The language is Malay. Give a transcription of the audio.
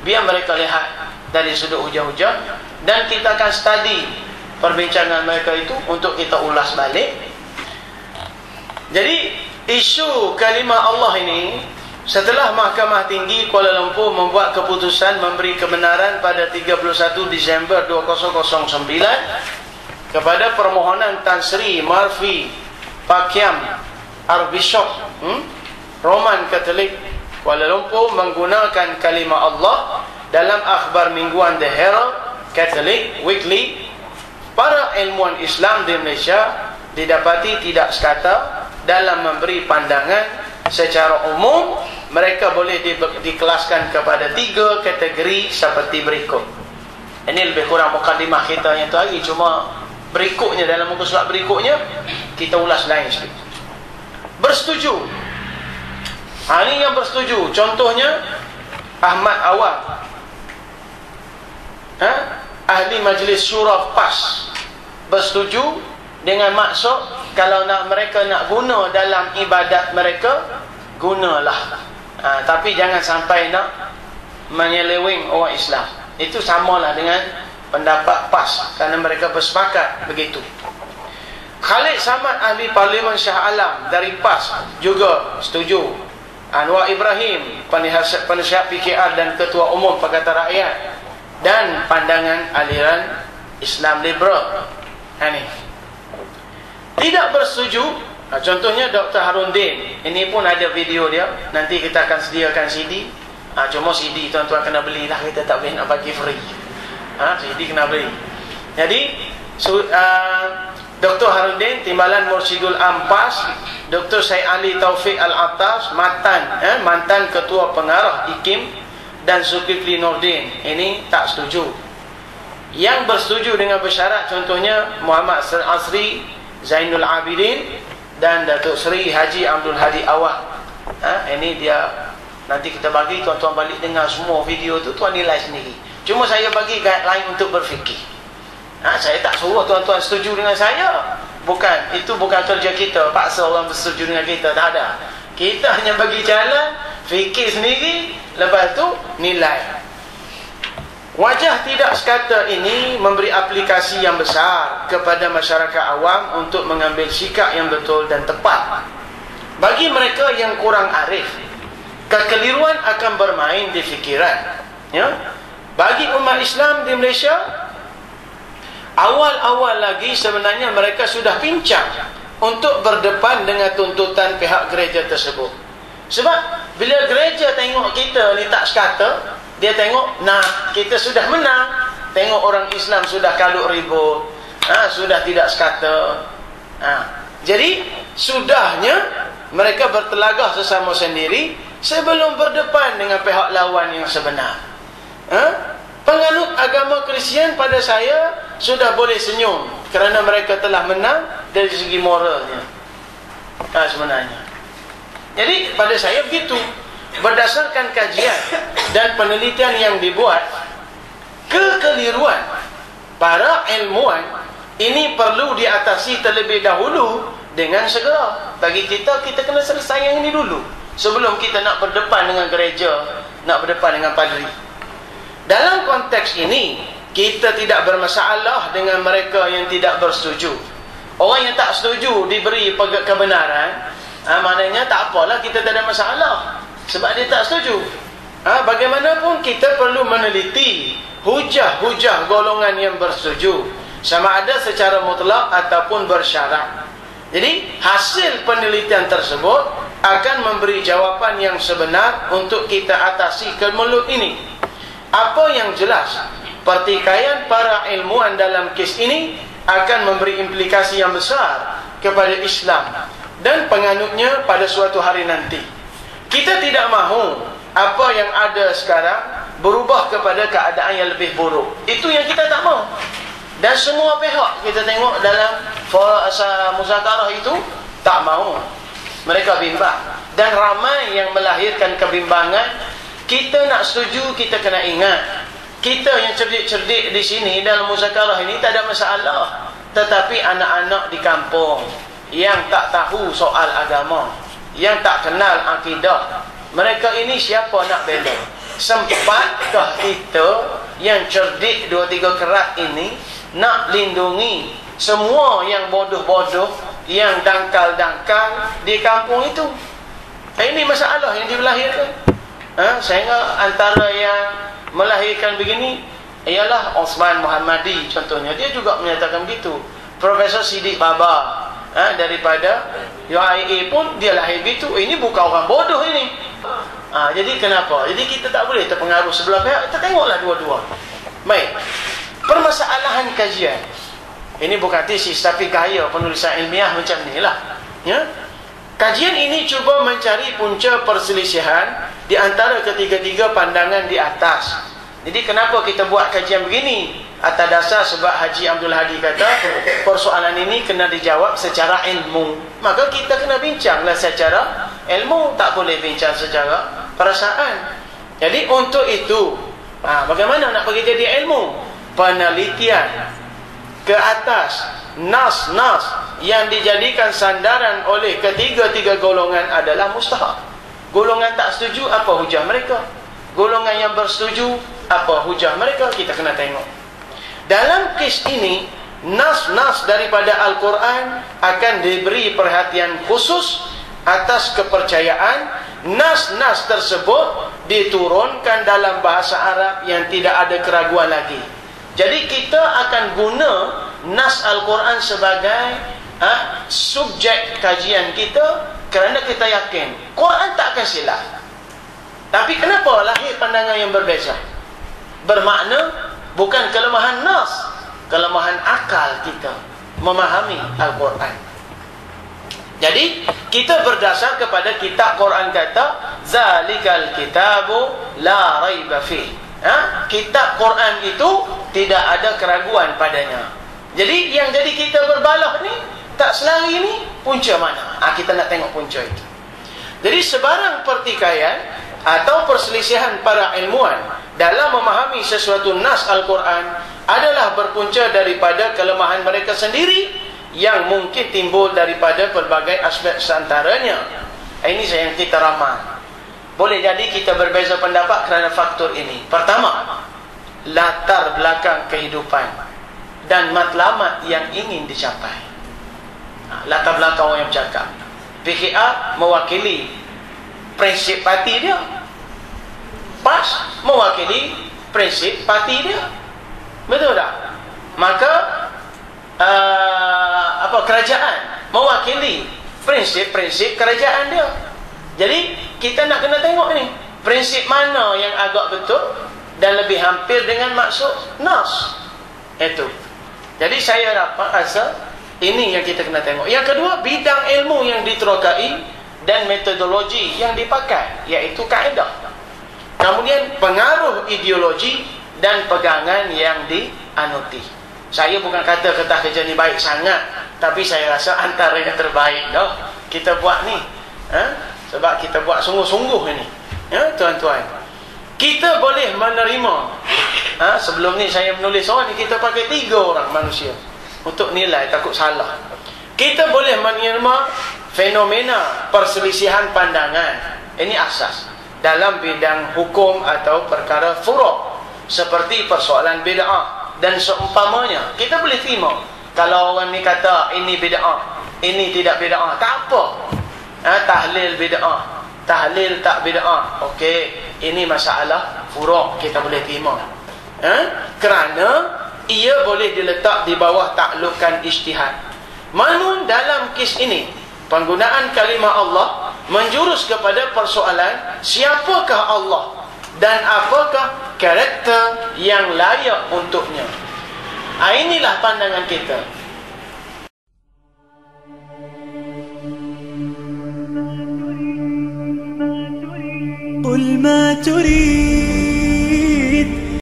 Biar mereka lihat dari sudut hujah-hujah, dan kita akan study perbincangan mereka itu untuk kita ulas balik. Jadi isu kalimah Allah ini, setelah Mahkamah Tinggi Kuala Lumpur membuat keputusan memberi kebenaran pada 31 Disember 2009 kepada permohonan Tan Sri Marfi Pakiam Archbishop Roman Katolik Kuala Lumpur menggunakan kalimah Allah dalam akhbar mingguan The Herald Catholic Weekly, para ilmuwan Islam di Malaysia didapati tidak sekata dalam memberi pandangan. Secara umum, mereka boleh dikelaskan kepada 3 kategori seperti berikut. Ini lebih kurang mukadimah kita yang tu hari, cuma berikutnya, dalam muka surat berikutnya kita ulas lain sikit. Bersetuju. Ini yang bersetuju. Contohnya Ahmad Awam, ahli Majlis Syura PAS, bersetuju dengan maksud kalau mereka nak guna dalam ibadat mereka, gunalah. Tapi jangan sampai nak menyeleweng orang Islam. Itu samalah dengan pendapat PAS, kerana mereka bersepakat begitu. Khalid Samad, ahli Parlimen Shah Alam dari PAS, juga setuju. Anwar Ibrahim, penasihat PKR dan Ketua Umum Pakatan Rakyat, dan pandangan aliran Islam liberal. Ini tidak bersetuju. Contohnya Dr. Harundin. Ini pun ada video dia. Nanti kita akan sediakan CD. Cuma CD tuan-tuan kena belilah. Kita tak boleh nak bagi free. CD kena beli. Jadi Dr. Harundin, Timbalan Mursyidul Ampas, Dr. Syed Ali Taufik Al-Attas, mantan Ketua Pengarah IKIM, dan Zulkifli Nordin. Ini tak setuju. Yang bersetuju dengan bersyarat contohnya Muhammad Asri Zainul Abidin dan Datuk Seri Haji Abdul Hadi Awad. Ini dia, nanti kita bagi tuan-tuan balik dengar semua video tu, tuan nilai sendiri. Cuma saya bagi guideline untuk berfikir. Saya tak suruh tuan-tuan setuju dengan saya. Bukan, itu bukan kerja kita paksa orang bersetuju dengan kita, tak ada. Kita hanya bagi jalan, fikir sendiri, lepas tu nilai. Wajah tidak sekata ini memberi aplikasi yang besar kepada masyarakat awam untuk mengambil sikap yang betul dan tepat. Bagi mereka yang kurang arif, kekeliruan akan bermain di fikiran. Bagi umat Islam di Malaysia, awal-awal lagi sebenarnya mereka sudah pincang untuk berdepan dengan tuntutan pihak gereja tersebut. Sebab bila gereja tengok kita ni tak sekata, dia tengok, kita sudah menang. Tengok orang Islam sudah kalut ribut, sudah tidak sekata. Jadi sudahnya mereka bertelagah sesama sendiri sebelum berdepan dengan pihak lawan yang sebenar. Penganut agama Kristian pada saya sudah boleh senyum kerana mereka telah menang dari segi moralnya. Sebenarnya. Jadi pada saya begitu. Berdasarkan kajian dan penelitian yang dibuat, kekeliruan para ilmuwan ini perlu diatasi terlebih dahulu dengan segera. Bagi kita kena selesai yang ini dulu sebelum kita nak berdepan dengan gereja, nak berdepan dengan padri. Dalam konteks ini, kita tidak bermasalah dengan mereka yang tidak bersetuju. Orang yang tak setuju diberi kebenaran, maknanya tak apalah, kita tak ada masalah. Sebab dia tak setuju. Bagaimanapun kita perlu meneliti hujah-hujah golongan yang bersetuju, sama ada secara mutlak ataupun bersyarat. Jadi hasil penelitian tersebut akan memberi jawapan yang sebenar untuk kita atasi kemelut ini. Apa yang jelas, pertikaian para ilmuwan dalam kes ini akan memberi implikasi yang besar kepada Islam dan penganutnya pada suatu hari nanti. Kita tidak mahu apa yang ada sekarang berubah kepada keadaan yang lebih buruk. Itu yang kita tak mahu. Dan semua pihak kita tengok dalam muzakarah itu tak mahu. Mereka bimbang. Dan ramai yang melahirkan kebimbangan. Kita nak setuju, kita kena ingat, kita yang cerdik-cerdik di sini dalam muzakarah ini tak ada masalah. Tetapi anak-anak di kampung yang tak tahu soal agama, yang tak kenal akidah, mereka ini siapa nak bela? sempatkah kita yang cerdik 2-3 kerat ini nak lindungi semua yang bodoh-bodoh, yang dangkal-dangkal di kampung itu? Ini masalah yang dilahirkan. Sehingga antara yang melahirkan begini ialah Osman Muhammadi contohnya. Dia juga menyatakan begitu. Profesor Siddiq Baba daripada UIA pun dia lahir begitu. Ini bukan orang bodoh ini. Jadi kenapa? Jadi kita tak boleh terpengaruh sebelah pihak. Kita tengoklah dua-dua. Baik. Permasalahan kajian. Ini bukan tesis tapi gaya penulisan ilmiah macam ni lah. Ya? Kajian ini cuba mencari punca perselisihan di antara ketiga-tiga pandangan di atas. Jadi kenapa kita buat kajian begini? Atas dasar sebab Haji Abdul Hadi kata persoalan ini kena dijawab secara ilmu. Maka kita kena bincanglah secara ilmu, tak boleh bincang secara perasaan. Jadi untuk itu, bagaimana nak bagi jadi ilmu? Penelitian ke atas nas-nas yang dijadikan sandaran oleh ketiga-tiga golongan adalah mustahab. Golongan tak setuju, apa hujah mereka? Golongan yang bersetuju, apa hujah mereka? Kita kena tengok. Dalam kes ini, nas-nas daripada Al-Quran akan diberi perhatian khusus atas kepercayaan. Nas-nas tersebut diturunkan dalam bahasa Arab yang tidak ada keraguan lagi. Jadi kita akan guna nas Al-Quran sebagai subjek kajian kita kerana kita yakin Quran tak akan silap. Tapi kenapa lahir pandangan yang berbeza? Bermakna bukan kelemahan nas, kelemahan akal kita memahami Al-Quran. Jadi kita berdasar kepada kitab Quran kata zalikal kitabu la raiba fi. Kitab Quran itu tidak ada keraguan padanya. Jadi yang jadi kita berbalah ni tak selari ni punca mana? Kita nak tengok punca itu. Jadi sebarang pertikaian atau perselisihan para ilmuwan dalam memahami sesuatu nas Al-Quran adalah berpunca daripada kelemahan mereka sendiri yang mungkin timbul daripada pelbagai aspek seantaranya. Ini yang kita ramal. Boleh jadi kita berbeza pendapat kerana faktor ini. Pertama, latar belakang kehidupan dan matlamat yang ingin dicapai. Latar belakang orang yang bercakap. PKR mewakili prinsip parti dia, PAS mewakili prinsip parti dia. Betul tak? Maka kerajaan mewakili prinsip-prinsip kerajaan dia. Jadi kita nak kena tengok ni prinsip mana yang agak betul dan lebih hampir dengan maksud nas. Itu. Jadi saya rasa ini yang kita kena tengok. Yang kedua, bidang ilmu yang diterokai dan metodologi yang dipakai, iaitu kaedah. Kemudian pengaruh ideologi dan pegangan yang dianuti. Saya bukan kata kerja ni baik sangat, tapi saya rasa antara yang terbaik dah kita buat ni. Sebab kita buat sungguh-sungguh ini. Ya, tuan-tuan. Kita boleh menerima. Sebelum ni saya menulis ni kita pakai 3 orang manusia untuk nilai, takut salah. Kita boleh menerima fenomena perselisihan pandangan. Ini asas dalam bidang hukum atau perkara furu', seperti persoalan bid'ah dan seumpamanya. Kita boleh terima kalau orang ni kata ini bid'ah, ini tidak bid'ah, tak apa. Tahlil bid'ah, tahlil tak bid'ah, okey, ini masalah furu', kita boleh terima. Kerana ia boleh diletak di bawah taklukan ijtihad. Namun dalam kes ini penggunaan kalimah Allah menjurus kepada persoalan siapakah Allah dan apakah karakter yang layak untuknya. Inilah pandangan kita. قل ما تريد